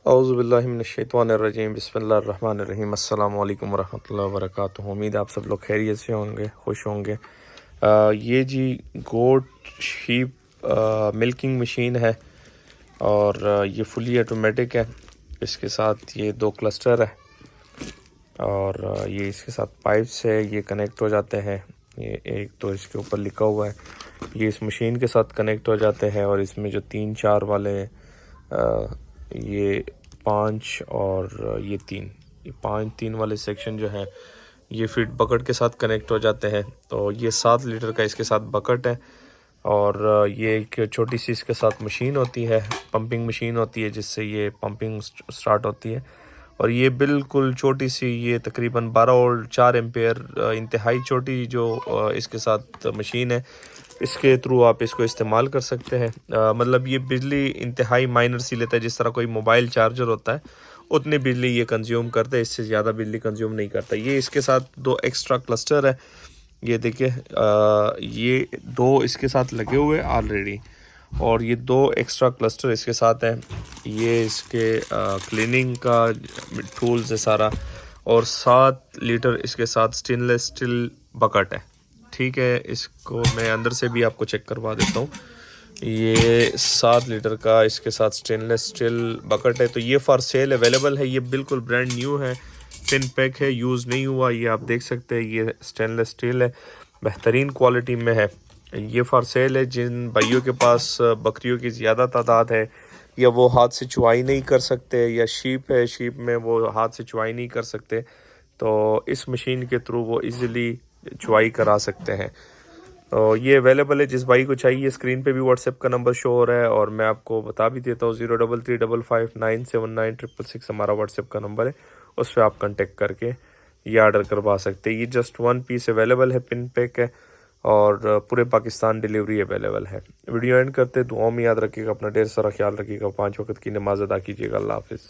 औज़ुबिल्लाहिमिनश्शैतानिर्रजीम बिस्मिल्लाहिर्रहमानिर्रहीम अस्सलामु अलैकुम वरहमतुल्लाहि वबरकातुहू। उम्मीद है आप सब लोग खैरियत से होंगे, खुश होंगे। ये जी गोट शीप मिल्किंग मशीन है और ये फुली ऑटोमेटिक है। इसके साथ ये 2 क्लस्टर है और ये इसके साथ पाइप्स है, ये कनेक्ट हो जाते हैं। ये एक तो इसके ऊपर लिखा हुआ है, ये इस मशीन के साथ कनेक्ट हो जाते हैं। और इसमें जो 3-4 वाले ये 5 और ये 3 वाले सेक्शन जो है ये फीड बकेट के साथ कनेक्ट हो जाते हैं। तो ये 7 लीटर का इसके साथ बकेट है और ये एक छोटी सी इसके साथ मशीन होती है, पंपिंग मशीन होती है, जिससे ये पंपिंग स्टार्ट होती है। और ये बिल्कुल छोटी सी, ये तकरीबन 12 वोल्ट 4 एम्पेयर इंतहाई छोटी जो इसके साथ मशीन है, इसके थ्रू आप इसको इस्तेमाल कर सकते हैं। मतलब ये बिजली इंतहाई माइनर सी लेता है, जिस तरह कोई मोबाइल चार्जर होता है उतनी बिजली ये कंज्यूम करता है, इससे ज़्यादा बिजली कंज्यूम नहीं करता। ये इसके साथ 2 एक्स्ट्रा क्लस्टर है, ये देखिए ये 2 इसके साथ लगे हुए ऑलरेडी और ये 2 एक्स्ट्रा क्लस्टर इसके साथ हैं। ये इसके क्लीनिंग का टूल्स है सारा और 7 लीटर इसके साथ स्टेनलेस स्टील बकेट है। ठीक है, इसको मैं अंदर से भी आपको चेक करवा देता हूँ। ये 7 लीटर का इसके साथ स्टेनलेस स्टील बकेट है। तो ये फॉर सेल अवेलेबल है, ये बिल्कुल ब्रांड न्यू है, पिन पैक है, यूज़ नहीं हुआ। ये आप देख सकते हैं, ये स्टेनलेस स्टील है, बेहतरीन क्वालिटी में है। ये फॉर सेल है। जिन भाइयों के पास बकरियों की ज़्यादा तादाद है या वो हाथ से चुवाई नहीं कर सकते, या शीप है, शीप में वो हाथ से चुवाई नहीं कर सकते, तो इस मशीन के थ्रू वो इजीली चुवाई करा सकते हैं। तो ये अवेलेबल है, जिस भाई को चाहिए स्क्रीन पे भी व्हाट्सएप का नंबर शो हो रहा है और मैं आपको बता भी देता हूँ 03355976 हमारा व्हाट्सएप का नंबर है, उस पर आप कांटेक्ट करके ये ऑर्डर करवा सकते हैं। ये जस्ट 1 पीस अवेलेबल है, पिन पैक है और पूरे पाकिस्तान डिलीवरी अवेलेबल है। वीडियो एंड करते, दुआ में याद रखिएगा, अपना ढेर सारा ख्याल रखिएगा, 5 वक्त की नमाज अदा कीजिएगा। अल्लाह हाफिज़।